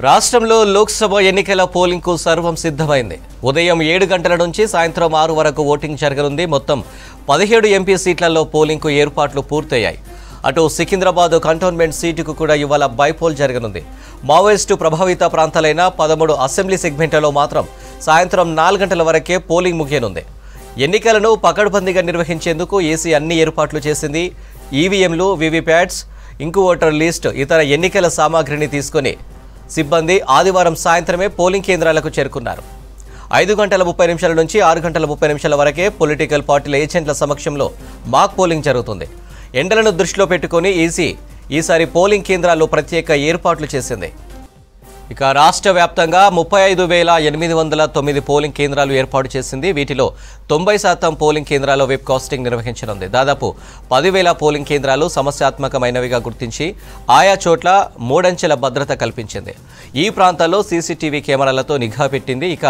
రాష్ట్రంలో లోక్సభ ఎన్నికల పోలింగ్కు సర్వం సిద్ధమైంది. ఉదయం 7 గంటల నుంచి సాయంత్రం 6 వరకు ఓటింగ్ జరగనుంది. మొత్తం 17 ఎంపీ సీట్లలో పోలింగ్కు ఏర్పాట్లు పూర్తయ్యాయి. అటు సికింద్రాబాద్ కంటోన్మెంట్ సీటుకు కూడా ఇవాళ బైపోల్ జరగనుంది. మావోయిస్టు ప్రభావిత ప్రాంతాలైన 13 అసెంబ్లీ సెగ్మెంట్లలో మాత్రం సాయంత్రం 4 గంటల వరకే పోలింగ్ ముగియనుంది. ఎన్నికలను పకడ్బందీగా నిర్వహించేందుకు ఏసీ అన్ని ఏర్పాట్లు చేసింది. ఈవీఎంలు, వీవీప్యాట్స్, ఇంకు ఓటర్ లిస్ట్, ఇతర ఎన్నికల సామాగ్రిని తీసుకుని సిబ్బంది ఆదివారం సాయంత్రమే పోలింగ్ కేంద్రాలకు చేరుకున్నారు. 5 గంటల 30 నిమిషాల నుంచి 6 గంటల 30 నిమిషాల వరకే పొలిటికల్ పార్టీల ఏజెంట్ల సమక్షంలో మాక్ పోలింగ్ జరుగుతుంది. ఎండలను దృష్టిలో పెట్టుకుని ఈసీ ఈసారి పోలింగ్ కేంద్రాల్లో ప్రత్యేక ఏర్పాట్లు చేసింది. ఇక రాష్ట్ర వ్యాప్తంగా 35,809 పోలింగ్ కేంద్రాలు ఏర్పాటు చేసింది. వీటిలో 90% పోలింగ్ కేంద్రాల్లో వెబ్ కాస్టింగ్ నిర్వహించనుంది. దాదాపు 10,000 పోలింగ్ కేంద్రాలు సమస్యాత్మకమైనవిగా గుర్తించి ఆయా చోట్ల 3 అంచెల భద్రత కల్పించింది. ఈ ప్రాంతాల్లో సీసీటీవీ కెమెరాలతో నిఘా పెట్టింది. ఇక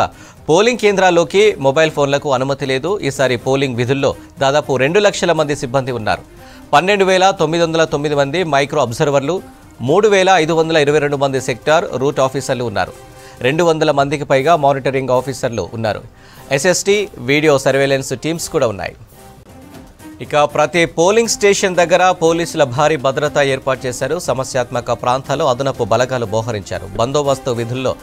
పోలింగ్ కేంద్రాల్లోకి మొబైల్ ఫోన్లకు అనుమతి లేదు. ఈసారి పోలింగ్ విధుల్లో దాదాపు 2 లక్షల మంది సిబ్బంది ఉన్నారు. 12,909 మంది మైక్రో అబ్జర్వర్లు, 3,522 మంది సెక్టార్ రూట్ ఆఫీసర్లు ఉన్నారు. 200 మందికి పైగా మానిటరింగ్ ఆఫీసర్లు ఉన్నారు. ఎస్ఎస్టీ, వీడియో సర్వేలెన్స్ టీమ్స్ కూడా ఉన్నాయి. ఇక ప్రతి పోలింగ్ స్టేషన్ దగ్గర పోలీసుల భారీ భద్రత ఏర్పాటు చేశారు. సమస్యాత్మక ప్రాంతాల్లో అదనపు బలగాలు మోహరించారు. బందోబస్తు విధుల్లో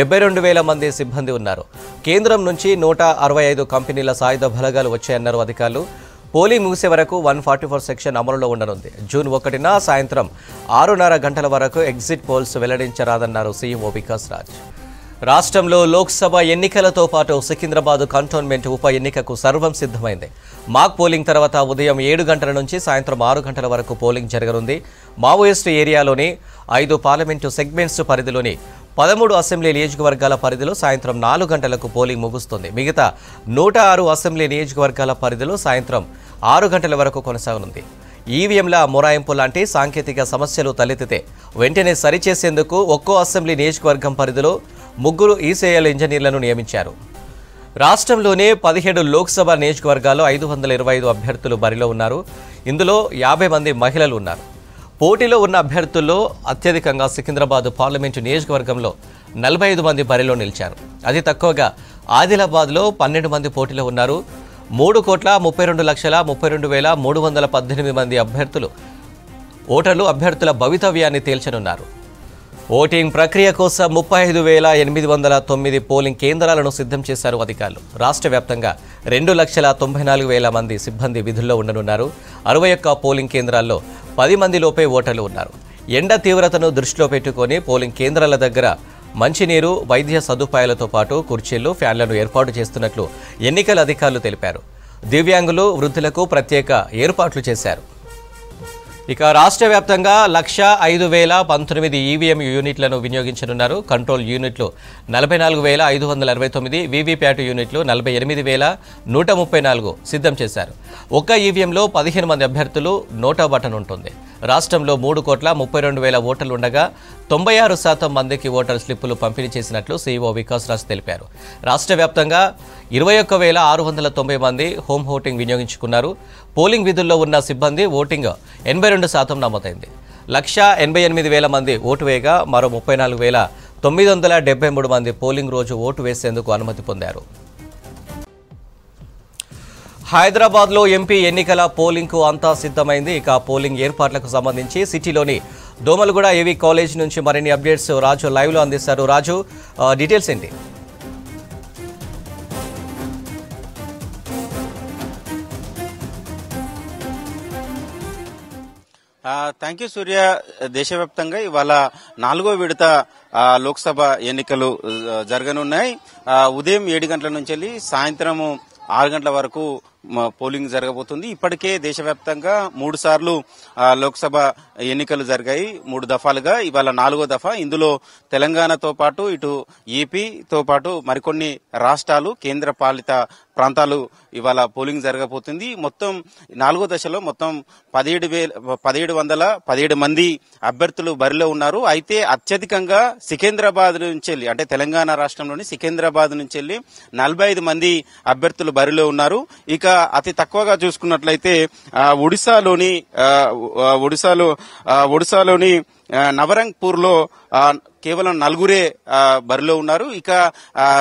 72,000 మంది సిబ్బంది ఉన్నారు. కేంద్రం నుంచి 165 కంపెనీల సాయుధ బలగాలు వచ్చాయన్నారు అధికారులు. పోలింగ్ ముగిసే వరకు 144 సెక్షన్ అమలులో ఉండనుంది. జూన్ 1న సాయంత్రం 6:30 గంటల వరకు ఎగ్జిట్ పోల్స్ వెల్లడించరాదన్నారు సీఎంఓ వికాస్ రాజ్. రాష్ట్రంలో లోక్సభ ఎన్నికలతో పాటు సికింద్రాబాద్ కంటోన్మెంట్ ఉప ఎన్నికకు సర్వం సిద్ధమైంది. మాక్ పోలింగ్ తర్వాత ఉదయం 7 గంటల నుంచి సాయంత్రం 6 గంటల వరకు పోలింగ్ జరగనుంది. మావోయిస్టు ఏరియాలోని 5 పార్లమెంటు సెగ్మెంట్స్ పరిధిలోని 13 అసెంబ్లీ నియోజకవర్గాల పరిధిలో సాయంత్రం 4 గంటలకు పోలింగ్ ముగుస్తుంది. మిగతా 106 అసెంబ్లీ నియోజకవర్గాల పరిధిలో సాయంత్రం 6 గంటల వరకు కొనసాగనుంది. ఈవీఎంల మొరాయింపు లాంటి సాంకేతిక సమస్యలు తలెత్తితే వెంటనే సరిచేసేందుకు ఒక్కో అసెంబ్లీ నియోజకవర్గం పరిధిలో 3 ఈసీఐఎల్ ఇంజనీర్లను నియమించారు. రాష్ట్రంలోనే 17 లోక్సభ నియోజకవర్గాల్లో 525 అభ్యర్థులు బరిలో ఉన్నారు. ఇందులో 50 మంది మహిళలు ఉన్నారు. పోటీలో ఉన్న అభ్యర్థుల్లో అత్యధికంగా సికింద్రాబాద్ పార్లమెంటు నియోజకవర్గంలో 45 మంది బరిలో నిలిచారు. అతి తక్కువగా ఆదిలాబాద్లో 12 మంది పోటీలో ఉన్నారు. 3,32,32,318 మంది ఓటర్లు అభ్యర్థుల భవితవ్యాన్ని తేల్చనున్నారు. ఓటింగ్ ప్రక్రియ కోసం 35,809 పోలింగ్ కేంద్రాలను సిద్ధం చేశారు అధికారులు. రాష్ట్ర వ్యాప్తంగా 2,94,000 మంది సిబ్బంది విధుల్లో ఉండనున్నారు. 61 పోలింగ్ కేంద్రాల్లో 10 మంది లోపే ఓటర్లు ఉన్నారు. ఎండ తీవ్రతను దృష్టిలో పెట్టుకుని పోలింగ్ కేంద్రాల దగ్గర మంచినీరు, వైద్య సదుపాయాలతో పాటు కుర్చీలు, ఫ్యాన్లను ఏర్పాటు చేస్తున్నట్లు ఎన్నికల అధికారులు తెలిపారు. దివ్యాంగులు, వృద్ధులకు ప్రత్యేక ఏర్పాట్లు చేశారు. ఇక రాష్ట్ర వ్యాప్తంగా 1,05,019 ఈవీఎం యూనిట్లను వినియోగించనున్నారు. కంట్రోల్ యూనిట్లు 44,569, వీవీప్యాట్ యూనిట్లు 48,134 సిద్ధం చేశారు. ఒక్క ఈవీఎంలో 15 మంది అభ్యర్థులు నోటా బటన్ ఉంటుంది. రాష్ట్రంలో 3,32,000 ఓటర్లు ఉండగా 96% మందికి ఓటర్ స్లిప్పులు పంపిణీ చేసినట్లు సీఈఓ వికాస్ రాజ్ తెలిపారు. రాష్ట్ర వ్యాప్తంగా 21,690 మంది హోమ్ ఓటింగ్ వినియోగించుకున్నారు. పోలింగ్ విధుల్లో ఉన్న సిబ్బంది ఓటింగ్ 82% నమోదైంది. 1,88,000 మంది ఓటు వేయగా మరో 34,973 మంది పోలింగ్ రోజు ఓటు వేసేందుకు అనుమతి పొందారు. హైదరాబాద్లో ఎంపీ ఎన్నికల పోలింగ్కు అంతా సిద్ధమైంది. ఇక పోలింగ్ ఏర్పాట్లకు సంబంధించి సిటీలోని దోమలగూడ ఏవీ కాలేజ్ నుంచి మరిన్ని అప్డేట్స్ రాజు లైవ్లో అందిస్తారు. రాజు, డీటెయిల్స్ ఏంటి? థ్యాంక్ యూ సూర్య. దేశవ్యాప్తంగా ఇవాళ 4వ విడత లోక్సభ ఎన్నికలు జరగనున్నాయి. ఉదయం 7 గంటల నుంచి వెళ్ళి సాయంత్రం 6 గంటల వరకు పోలింగ్ జరగబోతుంది. ఇప్పటికే దేశవ్యాప్తంగా 3 సార్లు లోక్సభ ఎన్నికలు జరిగాయి, 3 దఫాలుగా. ఇవాళ 4వ దఫా. ఇందులో తెలంగాణతో పాటు ఇటు ఏపీతో పాటు మరికొన్ని రాష్ట్రాలు, కేంద్ర పాలిత ప్రాంతాలు ఇవాళ పోలింగ్ జరగబోతుంది. మొత్తం 4వ దశలో మొత్తం 1717 మంది అభ్యర్థులు బరిలో ఉన్నారు. అయితే అత్యధికంగా సికింద్రాబాద్ నుంచి వెళ్ళి, అంటే తెలంగాణ రాష్ట్రంలోని సికింద్రాబాద్ నుంచి వెళ్ళి 45 మంది అభ్యర్థులు బరిలో ఉన్నారు. ఇక అతి తక్కువగా చూసుకున్నట్లయితే ఒడిశాలోని నవరంగ్పూర్ లో కేవలం 4 బరిలో ఉన్నారు. ఇక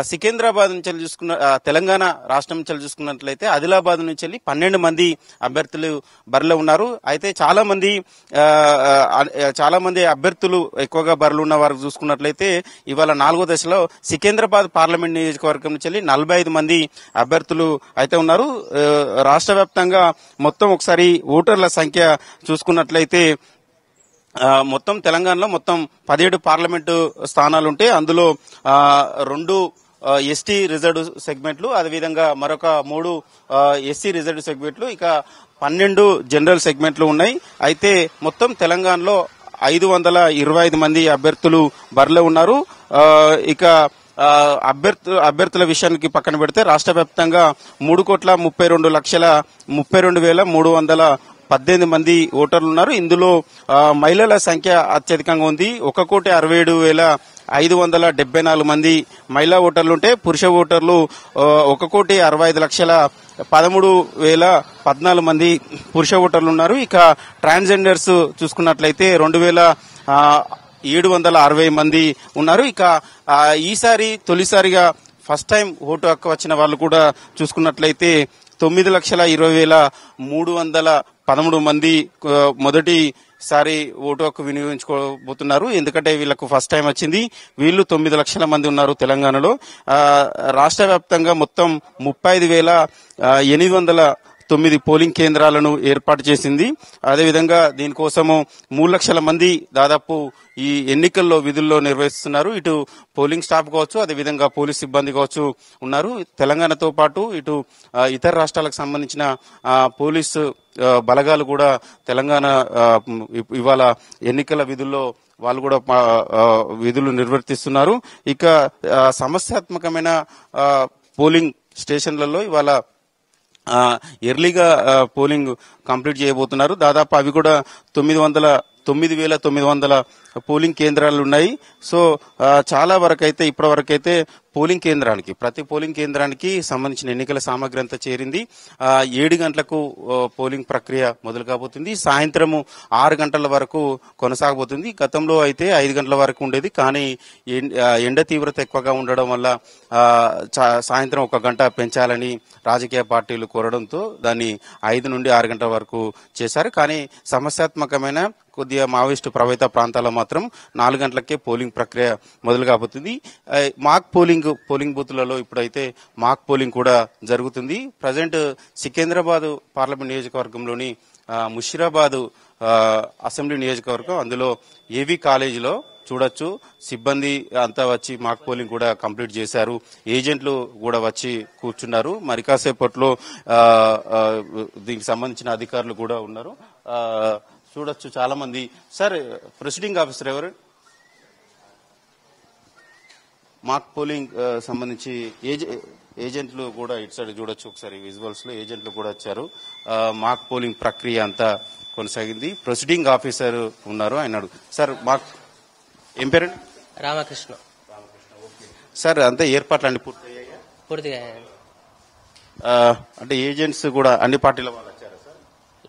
సికింద్రాబాద్ నుంచి చూసుకున్న తెలంగాణ రాష్ట్రం నుంచి చూసుకున్నట్లయితే ఆదిలాబాద్ నుంచి 12 మంది అభ్యర్థులు బరిలో ఉన్నారు. అయితే చాలా మంది అభ్యర్థులు ఎక్కువగా బరిలో ఉన్న వారు చూసుకున్నట్లయితే ఇవాళ 4వ దశలో సికింద్రాబాద్ పార్లమెంట్ నియోజకవర్గం నుంచి 45 మంది అభ్యర్థులు అయితే ఉన్నారు. రాష్ట్ర వ్యాప్తంగా మొత్తం ఒకసారి ఓటర్ల సంఖ్య చూసుకున్నట్లయితే మొత్తం తెలంగాణలో మొత్తం 17 పార్లమెంటు స్థానాలు ఉంటే అందులో 2 ఎస్టీ రిజర్వ్డ్ సెగ్మెంట్లు, అదేవిధంగా మరొక 3 ఎస్సీ రిజర్వ్డ్ సెగ్మెంట్లు, ఇక 12 జనరల్ సెగ్మెంట్లు ఉన్నాయి. అయితే మొత్తం తెలంగాణలో 525 మంది అభ్యర్థులు బరిలో ఉన్నారు. ఇక అభ్యర్థుల విషయానికి పక్కన పెడితే రాష్ట్ర వ్యాప్తంగా 3,32,32,318 మంది ఓటర్లు ఉన్నారు. ఇందులో మహిళల సంఖ్య అత్యధికంగా ఉంది. 1,67,574 మంది మహిళా ఓటర్లుంటే పురుష ఓటర్లు 1,65,13,014 మంది పురుష ఓటర్లు ఉన్నారు. ఇక ట్రాన్స్జెండర్స్ చూసుకున్నట్లయితే 2,760 మంది ఉన్నారు. ఇక ఈసారి తొలిసారిగా ఫస్ట్ టైం ఓటు హక్కు వచ్చిన వాళ్ళు కూడా చూసుకున్నట్లయితే 9,20,313 మంది మొదటిసారి ఓటు హక్కు వినియోగించుకోబోతున్నారు. ఎందుకంటే వీళ్లకు ఫస్ట్ టైం వచ్చింది. వీళ్ళు 9 లక్షల మంది ఉన్నారు తెలంగాణలో. రాష్ట్ర వ్యాప్తంగా మొత్తం 35,809 పోలింగ్ కేంద్రాలను ఏర్పాటు చేసింది. అదేవిధంగా దీనికోసము 3 లక్షల మంది దాదాపు ఈ ఎన్నికల్లో విధుల్లో నిర్వహిస్తున్నారు. ఇటు పోలింగ్ స్టాఫ్ కావచ్చు, అదేవిధంగా పోలీస్ సిబ్బంది కావచ్చు ఉన్నారు. తెలంగాణతో పాటు ఇటు ఇతర రాష్ట్రాలకు సంబంధించిన పోలీసు బలగాలు కూడా తెలంగాణ ఇవాళ ఎన్నికల విధుల్లో వాళ్ళు కూడా విధులు నిర్వర్తిస్తున్నారు. ఇక సమస్యాత్మకమైన పోలింగ్ స్టేషన్లలో ఇవాళ ఎర్లీగా పోలింగ్ కంప్లీట్ చేయబోతున్నారు. దాదాపు అవి కూడా 9,900 పోలింగ్ కేంద్రాలు ఉన్నాయి. సో చాలా వరకు అయితే ఇప్పటి వరకు అయితే ప్రతి పోలింగ్ కేంద్రానికి సంబంధించిన ఎన్నికల సామగ్రి అంతా చేరింది. 7 గంటలకు పోలింగ్ ప్రక్రియ మొదలు కాబోతుంది. సాయంత్రము 6 గంటల వరకు కొనసాగబోతుంది. గతంలో అయితే 5 గంటల వరకు ఉండేది. కానీ ఎండ తీవ్రత ఎక్కువగా ఉండడం వల్ల సాయంత్రం 1 గంట పెంచాలని రాజకీయ పార్టీలు కోరడంతో దాన్ని 5 నుండి 6 గంటల వరకు చేశారు. కానీ సమస్యాత్మకమైన కొద్దిగా మావోయిస్టు ప్రభావిత ప్రాంతాల్లో మాత్రం 4 గంటలకే పోలింగ్ ప్రక్రియ మొదలు కాబోతుంది. మాక్ పోలింగ్ బూత్లలో ఇప్పుడైతే మాక్ పోలింగ్ కూడా జరుగుతుంది. ప్రజెంట్ సికింద్రాబాద్ పార్లమెంట్ నియోజకవర్గంలోని ముషీరాబాద్ అసెంబ్లీ నియోజకవర్గం, అందులో ఏవీ కాలేజీలో చూడొచ్చు సిబ్బంది అంతా వచ్చి మాక్ పోలింగ్ కూడా కంప్లీట్ చేశారు. ఏజెంట్లు కూడా వచ్చి కూర్చున్నారు. మరి కాసేపట్లో దీనికి సంబంధించిన అధికారులు కూడా ఉన్నారు. చూడొచ్చు చాలా మంది. సార్, ప్రిసైడింగ్ ఆఫీసర్ ఎవరు? మాక్ పోలింగ్ సంబంధించి ఏజెంట్లు కూడా ఇటు సైడ్ చూడొచ్చు. ఒకసారి విజువల్స్ లో ఏజెంట్లు కూడా వచ్చారు. మాక్ పోలింగ్ ప్రక్రియ అంతా కొనసాగింది. ప్రిసైడింగ్ ఆఫీసర్ ఉన్నారు, ఆయన సార్ మాక్ ఏం పేరండి? రామకృష్ణ. సార్, అంతా ఏర్పాట్లు అన్ని పూర్తిగా అంటే ఏజెంట్స్ కూడా అన్ని పార్టీల వాళ్ళు వచ్చారా సార్?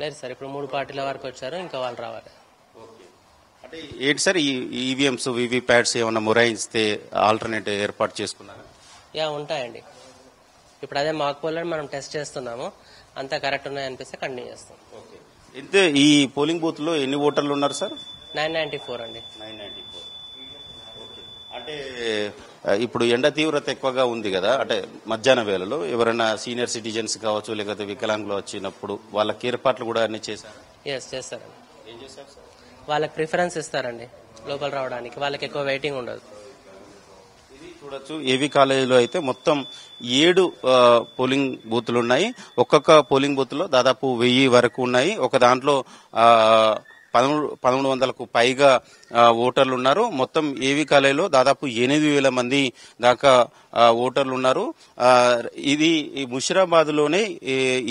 లేదు సార్, ఇప్పుడు 3 పార్టీల వరకు వచ్చారు, ఇంకా వాళ్ళు రావాలి. అంటే ఏంటి సార్, ఈ ఈవీఎంస్ వీవీప్యాట్స్ ఏమన్నా మొరాయిస్తే ఆల్టర్నేట్ ఏర్పాటు చేసుకున్నారా? ఉంటాయండి. ఇప్పుడు అదే మాక్ పోలింగ్ మనం టెస్ట్ చేస్తున్నాము. అంతా కరెక్ట్ ఉన్నాయనిపిస్తే కంటిన్యూ చేస్తాం. అయితే ఈ పోలింగ్ బూత్ లో ఎన్ని ఓటర్లు ఉన్నారు సార్? 994 అండి. 994. అంటే ఇప్పుడు ఎండ తీవ్రత ఎక్కువగా ఉంది కదా, అంటే మధ్యాహ్న వేళలో ఎవరైనా సీనియర్ సిటిజన్స్ కావచ్చు, లేకపోతే వికలాంగులు వచ్చినప్పుడు వాళ్ళకి ఏర్పాట్లు కూడా అన్ని చేశారు? చేస్తారండి. ఏం చేశారు సార్? వాళ్ళకి ప్రిఫరెన్స్ ఇస్తారండి లోపల రావడానికి, వాళ్ళకి ఎక్కువ వెయిటింగ్ ఉండదు. ఇది చూడొచ్చు, ఏవీ కాలేజీలో అయితే మొత్తం 7 పోలింగ్ బూత్లు ఉన్నాయి. ఒక్కొక్క పోలింగ్ బూత్ లో దాదాపు 1000 వరకు ఉన్నాయి. ఒక దాంట్లో 1100కు పైగా ఓటర్లు ఉన్నారు. మొత్తం ఏవీ కాలేజీలో దాదాపు 8000 మంది దాకా ఓటర్లు ఉన్నారు. ఇది ముషీరాబాద్ లోనే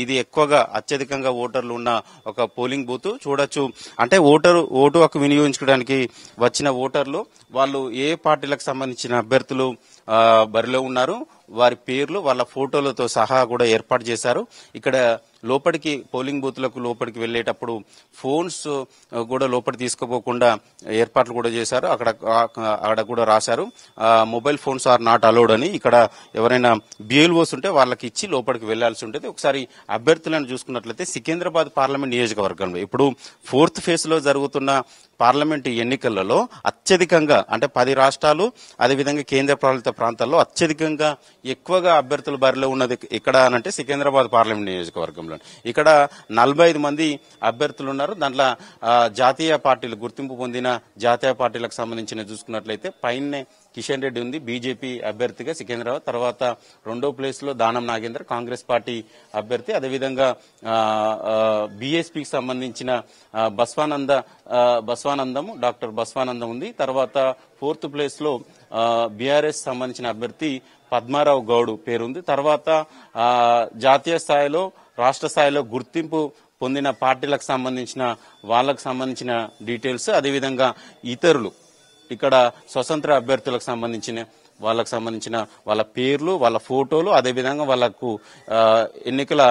ఇది ఎక్కువగా అత్యధికంగా ఓటర్లు ఉన్న ఒక పోలింగ్ బూత్ చూడొచ్చు. అంటే ఓటు హక్కు వినియోగించుకోవడానికి వచ్చిన ఓటర్లు వాళ్ళు ఏ పార్టీలకు సంబంధించిన అభ్యర్థులు బరిలో ఉన్నారు, వారి పేర్లు వాళ్ళ ఫోటోలతో సహా కూడా ఏర్పాటు చేశారు. ఇక్కడ లోపలికి పోలింగ్ బూత్లకు లోపలికి వెళ్లేటప్పుడు ఫోన్స్ కూడా లోపలికి తీసుకుపోకుండా ఏర్పాట్లు కూడా చేశారు. అక్కడ కూడా రాశారు mobile phones are not allowed అని. ఇక్కడ ఎవరైనా బిఎల్ఓస్ ఉంటే వాళ్ళకి ఇచ్చి లోపలికి వెళ్లాల్సి ఉంటుంది. ఒకసారి అభ్యర్థులను చూసుకున్నట్లయితే సికింద్రాబాద్ పార్లమెంట్ నియోజకవర్గంలో ఇప్పుడు 4th ఫేజ్ లో జరుగుతున్న పార్లమెంటు ఎన్నికలలో అత్యధికంగా అంటే 10 రాష్ట్రాలు అదేవిధంగా కేంద్ర పాలిత ప్రాంతాల్లో అత్యధికంగా ఎక్కువగా అభ్యర్థుల బరిలో ఉన్నది ఎక్కడ అనంటే సికింద్రాబాద్ పార్లమెంట్ నియోజకవర్గంలో. ఇక్కడ 45 మంది అభ్యర్థులు ఉన్నారు. దాంట్లో జాతీయ పార్టీలు గుర్తింపు పొందిన జాతీయ పార్టీలకు సంబంధించిన చూసుకున్నట్లయితే పైనే కిషన్ రెడ్డి ఉంది బీజేపీ అభ్యర్థిగా సికింద్రాబాద్. తర్వాత 2వ ప్లేస్ లో దానం నాగేందర్ కాంగ్రెస్ పార్టీ అభ్యర్థి. అదేవిధంగా బీఎస్పీకి సంబంధించిన బస్వానందం డాక్టర్ బస్వానందం ఉంది. తర్వాత 4th ప్లేస్ లో బీఆర్ఎస్ సంబంధించిన అభ్యర్థి పద్మారావు గౌడ్ పేరుంది. తర్వాత జాతీయ స్థాయిలో రాష్ట్ర స్థాయిలో గుర్తింపు పొందిన పార్టీలకు సంబంధించిన వాళ్ళకు సంబంధించిన డీటెయిల్స్ అదేవిధంగా ఇతరులు ఇక్కడ స్వతంత్ర అభ్యర్థులకు సంబంధించిన వాళ్ళ పేర్లు వాళ్ళ ఫోటోలు అదేవిధంగా వాళ్ళకు ఎన్నికల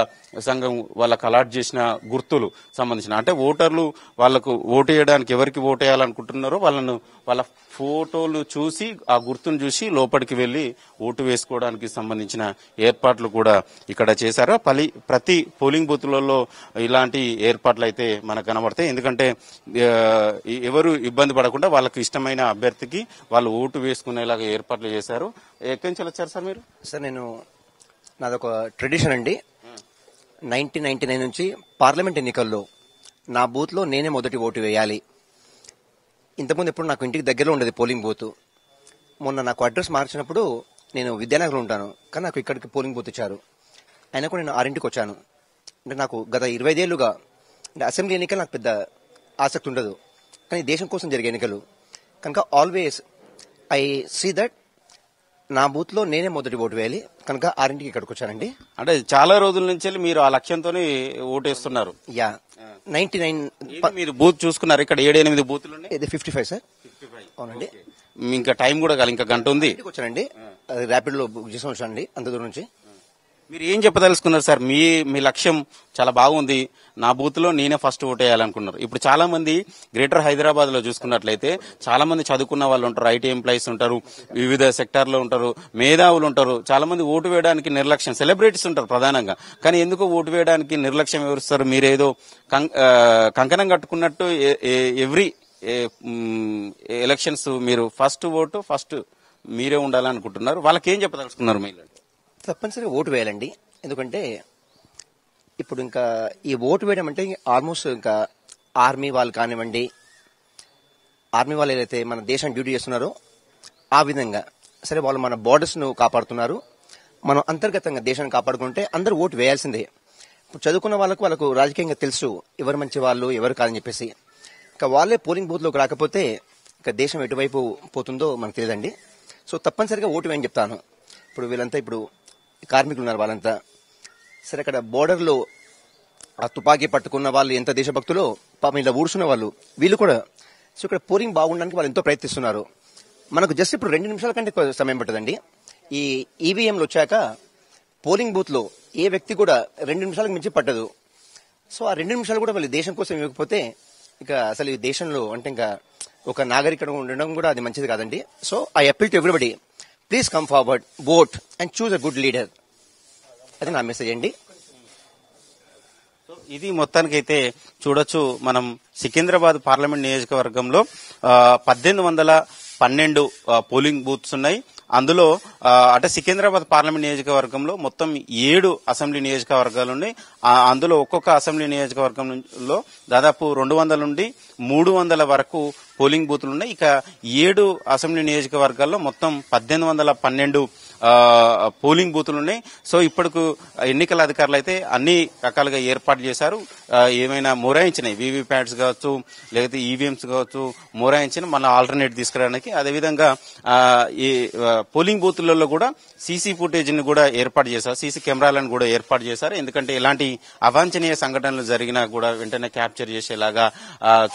సంఘం వాళ్ళకు అలాట్ చేసిన గుర్తులు సంబంధించిన అంటే ఓటర్లు వాళ్ళకు ఓటు వేయడానికి ఎవరికి ఓటు వేయాలనుకుంటున్నారో వాళ్ళ ఫోటోలు చూసి ఆ గుర్తును చూసి లోపలికి వెళ్లి ఓటు వేసుకోవడానికి సంబంధించిన ఏర్పాట్లు కూడా ఇక్కడ చేశారు. ప్రతి పోలింగ్ బూత్లలో ఇలాంటి ఏర్పాట్లు అయితే మనకు కనబడతాయి. ఎందుకంటే ఎవరు ఇబ్బంది పడకుండా వాళ్ళకు ఇష్టమైన అభ్యర్థికి వాళ్ళు ఓటు వేసుకునేలాగా ఏర్పాట్లు చేశారు. ఎక్కడి నుంచి వచ్చారు సార్ మీరు? సార్ నాదొక ట్రెడిషన్ అండి. 1999 నుంచి పార్లమెంట్ ఎన్నికల్లో నా బూత్ లో నేనే మొదటి ఓటు వేయాలి. ఇంతకుముందు ఎప్పుడు నాకు ఇంటికి దగ్గరలో ఉండేది పోలింగ్ బూత్. మొన్న నాకు అడ్రస్ మార్చినప్పుడు నేను విద్యానగర్లో ఉంటాను, కానీ నాకు ఇక్కడికి పోలింగ్ బూత్ ఇచ్చారు. అయినా కూడా నేను 6ంటికి వచ్చాను. అంటే నాకు గత 25 ఏళ్లుగా అంటే అసెంబ్లీ ఎన్నికలు నాకు పెద్ద ఆసక్తి ఉండదు, కానీ దేశం కోసం జరిగే ఎన్నికలు కనుక ఆల్వేస్ ఐ సీ దట్ నా బూత్ లో నేనే మొదటి ఓటు వేయాలి కనుక 6ంటికి ఇక్కడికి వచ్చానండి. అంటే చాలా రోజుల నుంచి మీరు ఆ లక్ష్యంతో ఓటేస్తున్నారు. యా 99 మీరు బూత్ చూసుకున్నారు. ఇక్కడ 7-8 బూత్లు ఇది 55 సార్. అవునండి. ఇంకా టైం కూడా కాదు, ఇంకా గంట ఉంది. వచ్చానండి ర్యాపిడ్ లో బుక్ చేసి వచ్చానండి అంత దూరం నుంచి. మీరు ఏం చెప్పదలుచుకున్నారు సార్? మీ లక్ష్యం చాలా బాగుంది, నా బూత్ లో నేనే ఫస్ట్ ఓటు వేయాలనుకున్నారు. ఇప్పుడు చాలా మంది గ్రేటర్ హైదరాబాద్ లో చూసుకున్నట్లయితే చాలా మంది చదువుకున్న వాళ్ళు ఉంటారు, ఐటీ ఎంప్లాయీస్ ఉంటారు, వివిధ సెక్టార్ లో ఉంటారు, మేధావులు ఉంటారు. చాలా మంది ఓటు వేయడానికి నిర్లక్ష్యం, సెలబ్రిటీస్ ఉంటారు ప్రధానంగా. కానీ ఎందుకు ఓటు వేయడానికి నిర్లక్ష్యం వివరిస్తారు? మీరేదో కంకణం కట్టుకున్నట్టు ఎవ్రీ ఎలక్షన్స్ మీరు ఫస్ట్ ఓటు ఫస్ట్ మీరే ఉండాలనుకుంటున్నారు. వాళ్ళకి ఏం చెప్పదలుచుకున్నారు? మీరు తప్పనిసరిగా ఓటు వేయాలండి. ఎందుకంటే ఇప్పుడు ఇంకా ఈ ఓటు వేయడం అంటే ఆల్మోస్ట్ ఇంకా ఆర్మీ వాళ్ళు కానివ్వండి, ఆర్మీ వాళ్ళు ఏదైతే మన దేశాన్ని డ్యూటీ చేస్తున్నారో ఆ విధంగా సరే వాళ్ళు మన బోర్డర్స్ ను కాపాడుతున్నారు. మనం అంతర్గతంగా దేశాన్ని కాపాడుకుంటే అందరూ ఓటు వేయాల్సిందే. ఇప్పుడు చదువుకున్న వాళ్ళకు రాజకీయంగా తెలుసు ఎవరు మంచి వాళ్ళు ఎవరు కాదని చెప్పేసి. ఇంకా వాళ్ళే పోలింగ్ బూత్ లోకి రాకపోతే ఇంకా దేశం ఎటువైపు పోతుందో మనకు తెలియదండి. సో తప్పనిసరిగా ఓటు వేయని చెప్తాను. ఇప్పుడు వీళ్ళంతా ఇప్పుడు కార్మికులు ఉన్నారు, వాళ్ళంతా సరే అక్కడ బోర్డర్ లో ఆ తుపాకీ పట్టుకున్న వాళ్ళు ఎంత దేశభక్తులో పాపం ఇలా ఊడ్చున్న వాళ్ళు వీళ్ళు కూడా. సో ఇక్కడ పోలింగ్ బాగుండడానికి వాళ్ళు ఎంతో ప్రయత్నిస్తున్నారు. మనకు జస్ట్ ఇప్పుడు 2 నిమిషాల కంటే ఎక్కువ సమయం పట్టదండి. ఈ ఈవీఎంలు వచ్చాక పోలింగ్ బూత్ లో ఏ వ్యక్తి కూడా 2 నిమిషాలకు మించి పట్టదు. సో ఆ 2 నిమిషాలు కూడా వాళ్ళు దేశం కోసం ఇవ్వకపోతే ఇక అసలు ఈ దేశంలో అంటే ఇంకా ఒక నాగరికత ఉండడం కూడా అది మంచిది కాదండి. So I appeal to everybody, please come forward, vote and choose a good leader. అది నా మెసేజ్ అండి. ఇది మొత్తానికైతే చూడొచ్చు, మనం సికింద్రాబాద్ పార్లమెంట్ నియోజకవర్గంలో 1812 పోలింగ్ బూత్స్ ఉన్నాయి. అందులో అంటే సికింద్రాబాద్ పార్లమెంట్ నియోజకవర్గంలో మొత్తం 7 అసెంబ్లీ నియోజకవర్గాలు ఉన్నాయి. అందులో ఒక్కొక్క అసెంబ్లీ నియోజకవర్గంలో దాదాపు 200 నుండి 300 వరకు పోలింగ్ బూత్లు ఉన్నాయి. ఇక 7 అసెంబ్లీ నియోజకవర్గాల్లో మొత్తం 1812 పోలింగ్ బూతులు ఉన్నాయి. సో ఇప్పటికు ఎన్నికల అధికారులు అయితే అన్ని రకాలుగా ఏర్పాటు చేశారు. ఏమైనా మొరాయించినాయి వీవీప్యాట్స్ కావచ్చు లేకపోతే ఈవీఎంస్ కావచ్చు మొరాయించిన మన ఆల్టర్నేట్ తీసుకురావడానికి. అదేవిధంగా ఈ పోలింగ్ బూతులలో కూడా సీసీ ఫుటేజ్ ని కూడా ఏర్పాటు చేశారు, సీసీ కెమెరాలను కూడా ఏర్పాటు చేశారు. ఎందుకంటే ఎలాంటి అవాంఛనీయ సంఘటనలు జరిగినా కూడా వెంటనే క్యాప్చర్ చేసేలాగా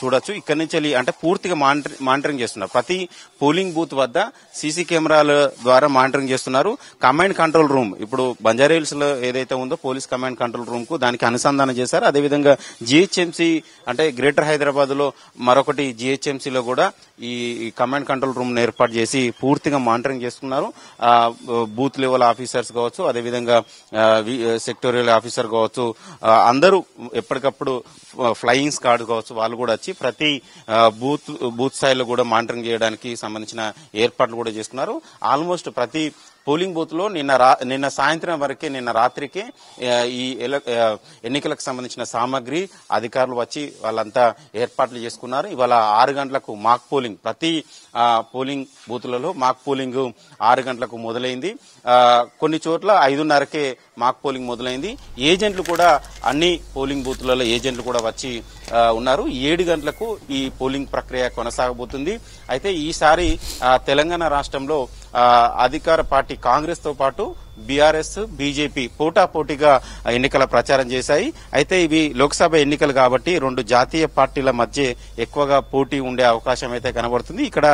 చూడొచ్చు. ఇక్కడి నుంచి అంటే పూర్తి పూర్తిగా మానిటరింగ్ చేస్తున్నారు. ప్రతి పోలింగ్ బూత్ వద్ద సీసీ కెమెరాల ద్వారా మానిటరింగ్ చేస్తున్నారు. కమాండ్ కంట్రోల్ రూమ్ ఇప్పుడు బంజారాహిల్స్ లో ఏదైతే ఉందో పోలీస్ కమాండ్ కంట్రోల్ రూమ్ కు దానికి అనుసంధానం చేశారు. అదేవిధంగా జీహెచ్ఎంసీ అంటే గ్రేటర్ హైదరాబాద్ లో మరొకటి జీహెచ్ఎంసీలో కూడా ఈ కమాండ్ కంట్రోల్ రూమ్ ఏర్పాటు చేసి పూర్తిగా మానిటరింగ్ చేస్తున్నారు. బూత్ లెవెల్ ఆఫీసర్స్ కావచ్చు, అదేవిధంగా సెక్టోరియల్ ఆఫీసర్ కావచ్చు, అందరూ ఎప్పటికప్పుడు ఫ్లయింగ్ స్క్వాడ్ కావచ్చు, వాళ్ళు కూడా వచ్చి ప్రతి బూత్ స్థాయిలో కూడా మానిటరింగ్ చేయడానికి సంబంధించిన ఏర్పాట్లు కూడా చేసుకున్నారు. ఆల్మోస్ట్ ప్రతి పోలింగ్ బూత్ లో నిన్న సాయంత్రం వరకే, నిన్న రాత్రికే ఈ ఎన్నికలకు సంబంధించిన సామాగ్రి అధికారులు వచ్చి వాళ్ళంతా ఏర్పాట్లు చేసుకున్నారు. ఇవాళ 6 గంటలకు మాక్ పోలింగ్, ప్రతి పోలింగ్ బూత్లలో మాక్ పోలింగ్ 6 గంటలకు మొదలైంది. కొన్ని చోట్ల 5:30కే మాక్ పోలింగ్ మొదలైంది. ఏజెంట్లు కూడా అన్ని పోలింగ్ బూత్లలో ఏజెంట్లు కూడా వచ్చి ఉన్నారు. 7 గంటలకు ఈ పోలింగ్ ప్రక్రియ కొనసాగబోతుంది. అయితే ఈసారి తెలంగాణ రాష్ట్రంలో అధికార పార్టీ కాంగ్రెస్ తో పాటు బీఆర్ఎస్, బీజేపీ పోటాపోటీగా ఎన్నికల ప్రచారం చేశాయి. అయితే ఇవి లోక్సభ ఎన్నికలు కాబట్టి 2 జాతీయ పార్టీల మధ్య ఎక్కువగా పోటీ ఉండే అవకాశం అయితే కనబడుతుంది. ఇక్కడ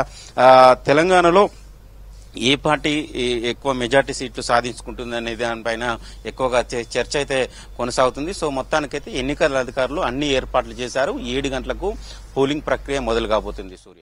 తెలంగాణలో ఏ పార్టీ ఎక్కువ మెజార్టీ సీట్లు సాధించుకుంటుంది అనే దానిపైన ఎక్కువగా చర్చ అయితే కొనసాగుతుంది. సో మొత్తానికైతే ఎన్నికల అధికారులు అన్ని ఏర్పాట్లు చేశారు. 7 గంటలకు పోలింగ్ ప్రక్రియ మొదలు కాబోతుంది. సూర్య.